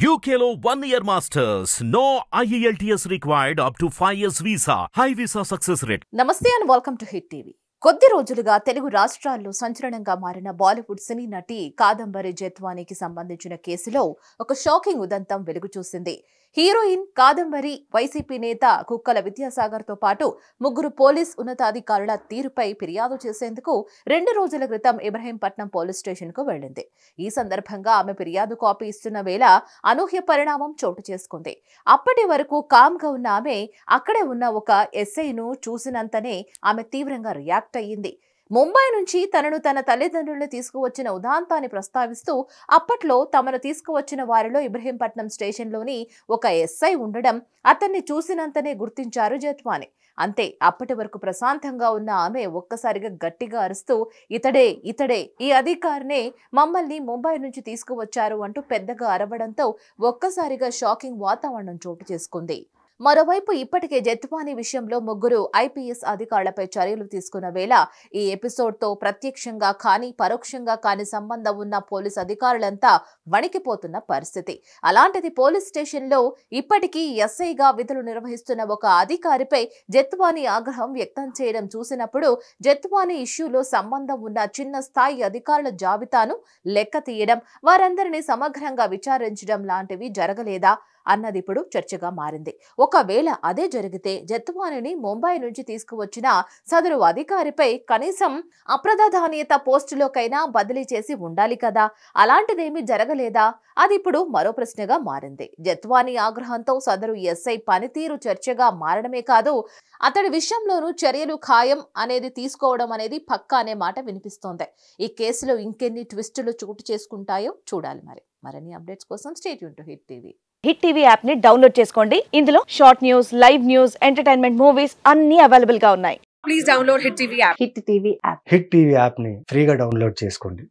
UKLO 1 year masters. No IELTS required up to 5 years visa. High visa success rate. నమస్తే and welcome to hit TV. కొద్ది రోజులుగా తెలుగు రాష్ట్రాల్లో సంచలనంగా మారిన బాలీవుడ్ సినీ నటి కాదంబరి జేత్వానీకి సంబంధించిన కేసులో ఒక షాకింగ్ ఉదంతం వెలుగు చూసింది. హీరోయిన్ కాదంబరి వైసీపీ నేత కుక్కల విద్యాసాగర్ తో పాటు ముగ్గురు పోలీస్ ఉన్నతాధికారుల తీరుపై ఫిర్యాదు చేసేందుకు 2 రోజుల క్రితం ఇబ్రహీంపట్నం పోలీస్ స్టేషన్ కు వెళ్లింది. ఈ సందర్భంగా ఆమె ఫిర్యాదు కాపీ ఇస్తున్న వేళ అనూహ్య పరిణామం చోటు చేసుకుంది. అప్పటి వరకు కామ్ గా ఉన్న ఆమె అక్కడే ఉన్న ఒక ఎస్ఐను చూసినంతనే ఆమె తీవ్రంగా రియాక్ట్ అయ్యింది. ముంబై నుంచి తనను తన తల్లిదండ్రులను తీసుకువచ్చిన ఉదాంతాన్ని ప్రస్తావిస్తూ అప్పట్లో తమను తీసుకువచ్చిన వారిలో ఇబ్రహీంపట్నం స్టేషన్లోని ఒక ఎస్ఐ ఉండడం అతన్ని చూసినంతనే గుర్తించారు జేత్వానీ. అంతే, అప్పటి వరకు ప్రశాంతంగా ఉన్న ఆమె ఒక్కసారిగా గట్టిగా అరుస్తూ ఇతడే ఈ అధికారినే మమ్మల్ని ముంబై నుంచి తీసుకువచ్చారు అంటూ పెద్దగా అరవడంతో ఒక్కసారిగా షాకింగ్ వాతావరణం చోటు చేసుకుంది. మరోవైపు ఇప్పటికే జేత్వానీ విషయంలో ముగ్గురు ఐపీఎస్ అధికారులపై చర్యలు తీసుకున్న వేళ ఈ ఎపిసోడ్తో ప్రత్యక్షంగా కానీ పరోక్షంగా కానీ సంబంధం ఉన్న పోలీస్ అధికారులంతా వణికిపోతున్న పరిస్థితి. అలాంటిది పోలీస్ స్టేషన్లో ఇప్పటికీ ఎస్ఐగా విధులు నిర్వహిస్తున్న ఒక అధికారిపై జేత్వానీ ఆగ్రహం వ్యక్తం చేయడం చూసినప్పుడు జేత్వానీ ఇష్యూలో సంబంధం ఉన్న చిన్న స్థాయి అధికారుల జాబితాను లెక్క తీయడం, వారందరినీ సమగ్రంగా విచారించడం లాంటివి జరగలేదా అన్నది ఇప్పుడు చర్చగా మారింది. ఒకవేళ అదే జరిగితే జేత్వానీని ముంబై నుంచి తీసుకువచ్చిన సదరు అధికారిపై కనీసం అప్రధాన్యత పోస్టులోకైనా బదిలీ చేసి ఉండాలి కదా. అలాంటిదేమీ జరగలేదా? అది ఇప్పుడు మరో ప్రశ్నగా మారింది. జేత్వానీ ఆగ్రహంతో సదరు ఎస్ఐ పనితీరు చర్చగా మారడమే కాదు, అతడి విషయంలోనూ చర్యలు ఖాయం అనేది తీసుకోవడం అనేది పక్కా అనే మాట వినిపిస్తోంది. ఈ కేసులో ఇంకెన్ని ట్విస్టులు చోటు చేసుకుంటాయో చూడాలి. మరిన్ని అప్డేట్స్ కోసం stay tune to hit TV. Hit TV app ని డౌన్లోడ్ చేసుకోండి. ఇందులో short news, live news, entertainment movies అన్ని అవైలబుల్ గా ఉన్నాయి. Please download hit TV app. Hit TV app hit TV app ని ఫ్రీగా డౌన్లోడ్ చేసుకోండి.